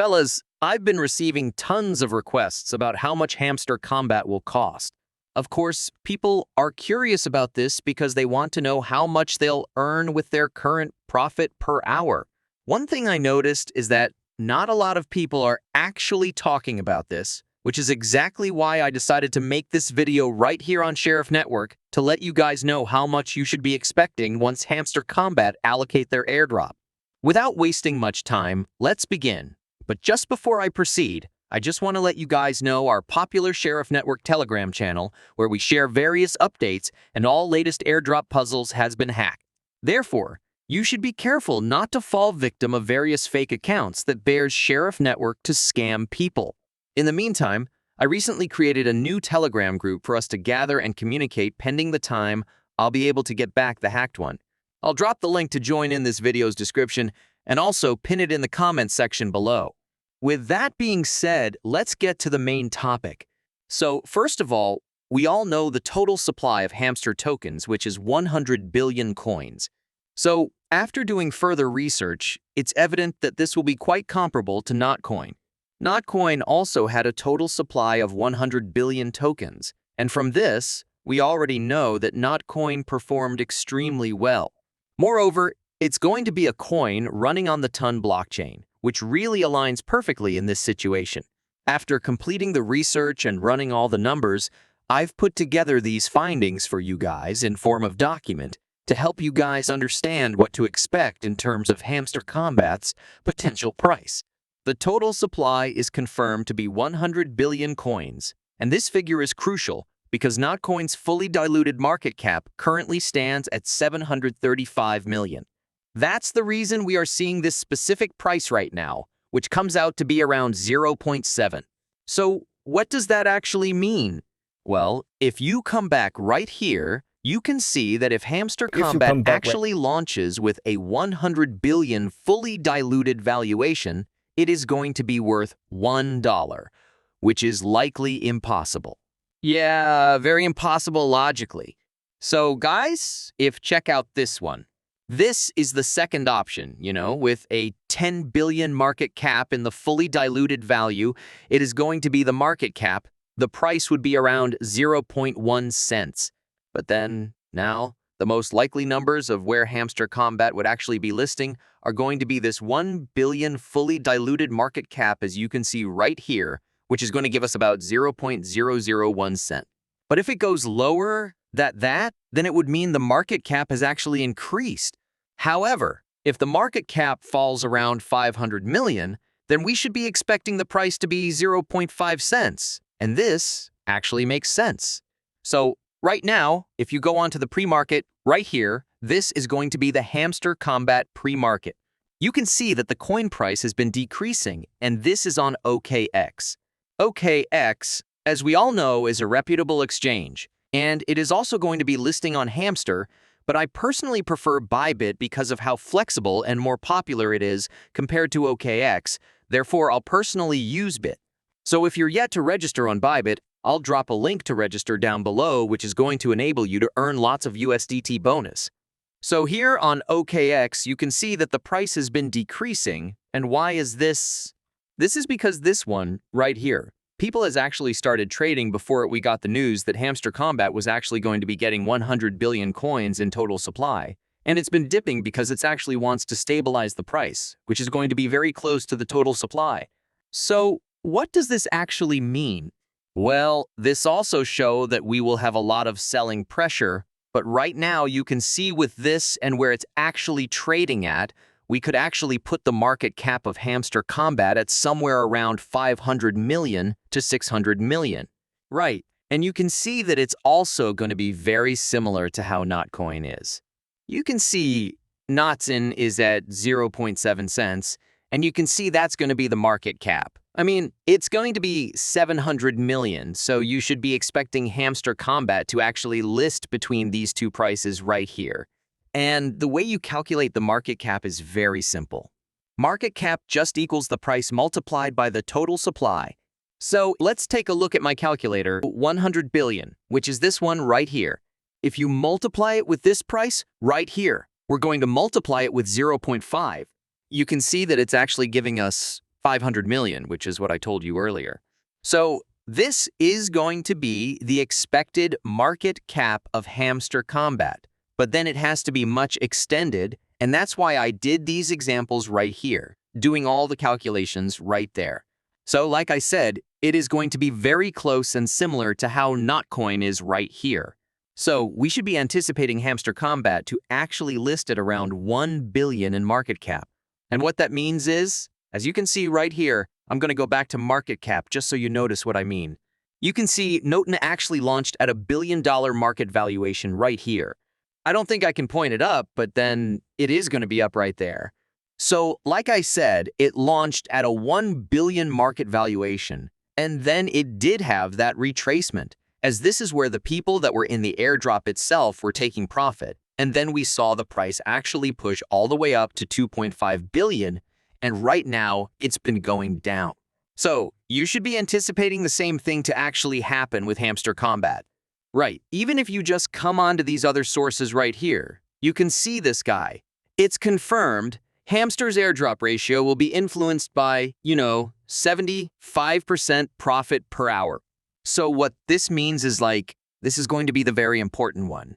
Fellas, I've been receiving tons of requests about how much Hamster Kombat will cost. Of course, people are curious about this because they want to know how much they'll earn with their current profit per hour. One thing I noticed is that not a lot of people are actually talking about this, which is exactly why I decided to make this video right here on Sheriff Network to let you guys know how much you should be expecting once Hamster Kombat allocate their airdrop. Without wasting much time, let's begin. But just before I proceed, I just want to let you guys know our popular Sheriff Network Telegram channel, where we share various updates and all latest airdrop puzzles, has been hacked. Therefore, you should be careful not to fall victim of various fake accounts that bears Sheriff Network to scam people. In the meantime, I recently created a new Telegram group for us to gather and communicate pending the time I'll be able to get back the hacked one. I'll drop the link to join in this video's description and also pin it in the comments section below. With that being said, let's get to the main topic. So, first of all, we all know the total supply of hamster tokens, which is 100 billion coins. So, after doing further research, it's evident that this will be quite comparable to Notcoin. Notcoin also had a total supply of 100 billion tokens, and from this, we already know that Notcoin performed extremely well. Moreover, it's going to be a coin running on the Ton blockchain, which really aligns perfectly in this situation. After completing the research and running all the numbers, I've put together these findings for you guys in form of document to help you guys understand what to expect in terms of Hamster Kombat's potential price. The total supply is confirmed to be 100 billion coins, and this figure is crucial because Notcoin's fully diluted market cap currently stands at 735 million. That's the reason we are seeing this specific price right now, which comes out to be around 0.7. So, what does that actually mean? Well, if you come back right here, you can see that if Hamster Kombat actually launches with a 100 billion fully diluted valuation, it is going to be worth $1, which is likely impossible. Yeah, very impossible logically. So, guys, check out this one. This is the second option, with a 10 billion market cap in the fully diluted value, it is going to be the market cap. The price would be around 0.1 cents. But then, now, the most likely numbers of where Hamster Kombat would actually be listing are going to be this 1 billion fully diluted market cap, as you can see right here, which is going to give us about 0.001 cent. But if it goes lower than that, then it would mean the market cap has actually increased. However, if the market cap falls around 500 million, then we should be expecting the price to be 0.5 cents. And this actually makes sense. So right now, if you go onto the pre-market right here, this is going to be the Hamster Kombat pre-market. You can see that the coin price has been decreasing, and this is on OKX. OKX, as we all know, is a reputable exchange, and it is also going to be listing on Hamster, but I personally prefer Bybit because of how flexible and more popular it is compared to OKX. Therefore, I'll personally use Bit. So if you're yet to register on Bybit, I'll drop a link to register down below, which is going to enable you to earn lots of USDT bonus. So here on OKX, you can see that the price has been decreasing. And why is this? This is because this one right here, people has actually started trading before we got the news that Hamster Kombat was actually going to be getting 100 billion coins in total supply. And it's been dipping because it actually wants to stabilize the price, which is going to be very close to the total supply. So what does this actually mean? Well, this also shows that we will have a lot of selling pressure, but right now you can see with this and where it's actually trading at, we could actually put the market cap of Hamster Kombat at somewhere around 500 million to 600 million. Right, and you can see that it's also going to be very similar to how Notcoin is. You can see Notsin is at 0.7 cents, and you can see that's going to be the market cap. I mean, it's going to be 700 million, so you should be expecting Hamster Kombat to actually list between these two prices right here. And the way you calculate the market cap is very simple. Market cap just equals the price multiplied by the total supply. So let's take a look at my calculator, 100 billion, which is this one right here. If you multiply it with this price right here, we're going to multiply it with 0.5. You can see that it's actually giving us 500 million, which is what I told you earlier. So this is going to be the expected market cap of Hamster Kombat, but then it has to be much extended, and that's why I did these examples right here, doing all the calculations right there. So like I said, it is going to be very close and similar to how Notcoin is right here. So we should be anticipating Hamster Kombat to actually list at around 1 billion in market cap. And what that means is, as you can see right here, I'm going to go back to market cap just so you notice what I mean. You can see Noten actually launched at $1 billion market valuation right here. I don't think I can point it up, but then it is going to be up right there. So, like I said, it launched at a 1 billion market valuation, and then it did have that retracement, as this is where the people that were in the airdrop itself were taking profit, and then we saw the price actually push all the way up to 2.5 billion, and right now it's been going down. So, you should be anticipating the same thing to actually happen with Hamster Kombat. Right, even if you just come onto these other sources right here, you can see this guy. It's confirmed Hamster's airdrop ratio will be influenced by, 75% profit per hour. So what this means is this is going to be the very important one.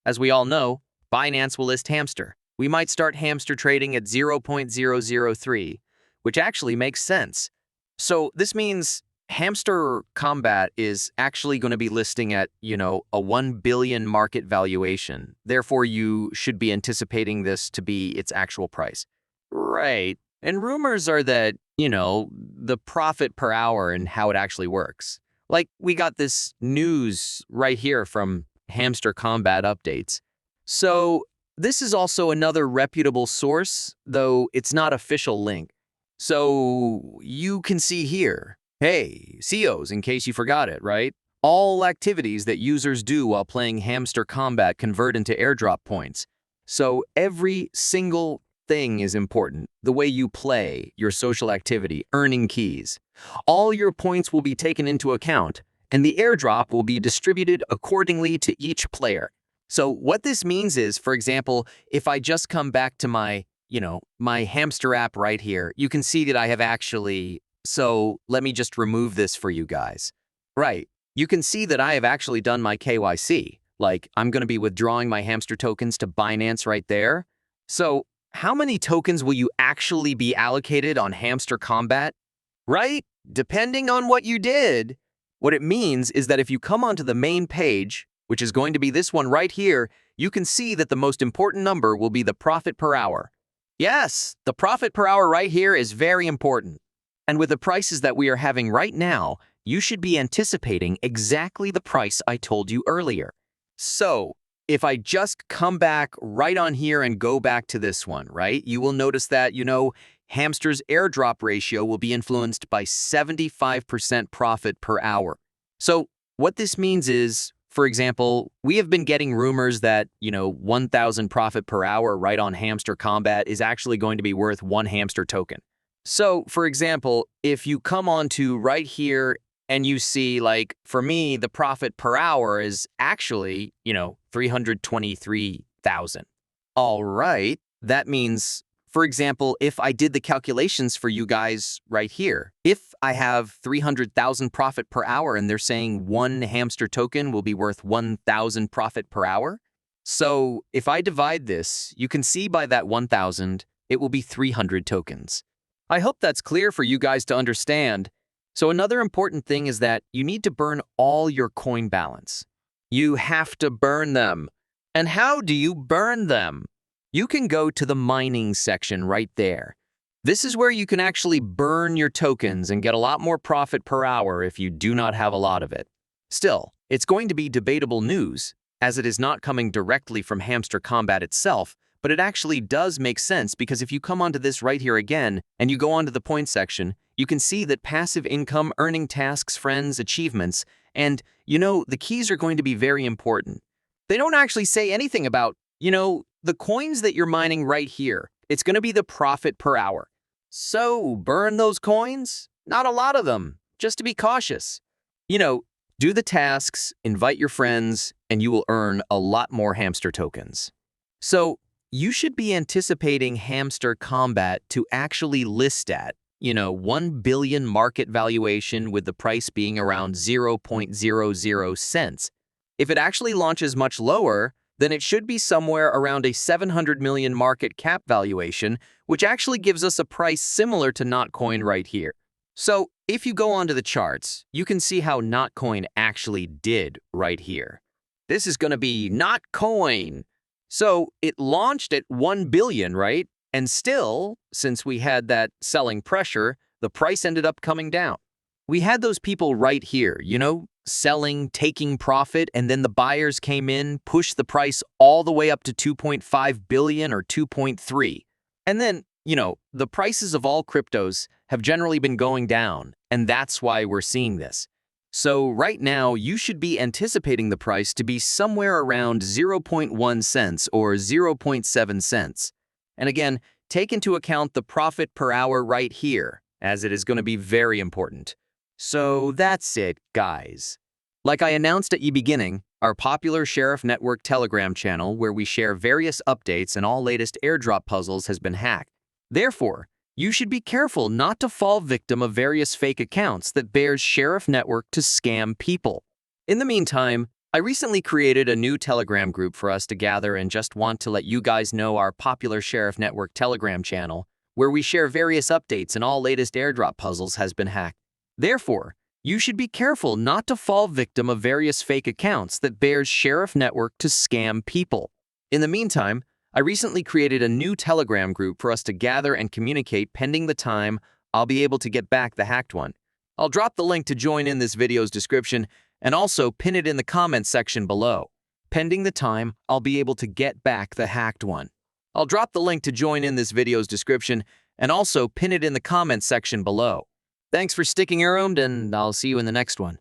As we all know, Binance will list Hamster. We might start Hamster trading at 0.003, which actually makes sense. So this means Hamster Kombat is actually going to be listing at, a 1 billion market valuation. Therefore, you should be anticipating this to be its actual price. Right. And rumors are that, the profit per hour and how it actually works. Like, we got this news right here from Hamster Kombat updates. So this is also another reputable source, though it's not official link. So you can see here, hey, CEOs, in case you forgot it, right? All activities that users do while playing Hamster Kombat convert into airdrop points. So every single thing is important. The way you play, your social activity, earning keys. All your points will be taken into account, and the airdrop will be distributed accordingly to each player. So what this means is, for example, if I just come back to my, my Hamster app right here, you can see that I have actually... So let me just remove this for you guys. Right, you can see that I have actually done my KYC. Like, I'm going to be withdrawing my Hamster tokens to Binance right there. So how many tokens will you actually be allocated on Hamster Kombat? Right? Depending on what you did. What it means is that if you come onto the main page, which is going to be this one right here, you can see that the most important number will be the profit per hour. Yes, the profit per hour right here is very important. And with the prices that we are having right now, you should be anticipating exactly the price I told you earlier. So, if I just come back right on here and go back to this one, right, you will notice that, Hamster's airdrop ratio will be influenced by 75% profit per hour. So what this means is, for example, we have been getting rumors that, 1,000 profit per hour right on Hamster Kombat is actually going to be worth 1 hamster token. So, for example, if you come on to right here and you see, for me, the profit per hour is actually, 323,000. All right, that means, for example, if I did the calculations for you guys right here, if I have 300,000 profit per hour and they're saying 1 hamster token will be worth 1,000 profit per hour, so if I divide this, you can see by that 1,000, it will be 300 tokens. I hope that's clear for you guys to understand. So another important thing is that you need to burn all your coin balance. You have to burn them. And how do you burn them? You can go to the mining section right there. This is where you can actually burn your tokens and get a lot more profit per hour if you do not have a lot of it. Still, it's going to be debatable news, as it is not coming directly from Hamster Kombat itself, but it actually does make sense because if you come onto this right here again and you go onto the point section, you can see that passive income, earning tasks, friends, achievements, and, the keys are going to be very important. They don't actually say anything about, the coins that you're mining right here. It's going to be the profit per hour. So, burn those coins? Not a lot of them, just to be cautious. Do the tasks, invite your friends, and you will earn a lot more hamster tokens. So, you should be anticipating Hamster Kombat to actually list at 1 billion market valuation with the price being around 0.00 cents. If it actually launches much lower, then it should be somewhere around a 700 million market cap valuation, which actually gives us a price similar to Notcoin right here. So if you go onto the charts, you can see how Notcoin actually did right here. This is going to be Notcoin. So it launched at 1 billion, right? And still, since we had that selling pressure, the price ended up coming down. We had those people right here, selling, taking profit, and then the buyers came in, pushed the price all the way up to 2.5 billion or 2.3. And then, the prices of all cryptos have generally been going down, and that's why we're seeing this. So right now, you should be anticipating the price to be somewhere around 0.1 cents or 0.7 cents. And again, take into account the profit per hour right here, as it is going to be very important. So that's it, guys. Like I announced at the beginning, our popular Sheriff Network Telegram channel where we share various updates and all latest airdrop puzzles has been hacked. Therefore, you should be careful not to fall victim of various fake accounts that bears Sheriff Network to scam people. In the meantime, I recently created a new Telegram group for us to gather and just want to let you guys know our popular Sheriff Network Telegram channel where we share various updates and all latest airdrop puzzles has been hacked. Therefore, you should be careful not to fall victim of various fake accounts that bears Sheriff Network to scam people. In the meantime, I recently created a new Telegram group for us to gather and communicate pending the time I'll be able to get back the hacked one. I'll drop the link to join in this video's description and also pin it in the comments section below. Pending the time I'll be able to get back the hacked one. I'll drop the link to join in this video's description and also pin it in the comments section below. Thanks for sticking around, and I'll see you in the next one.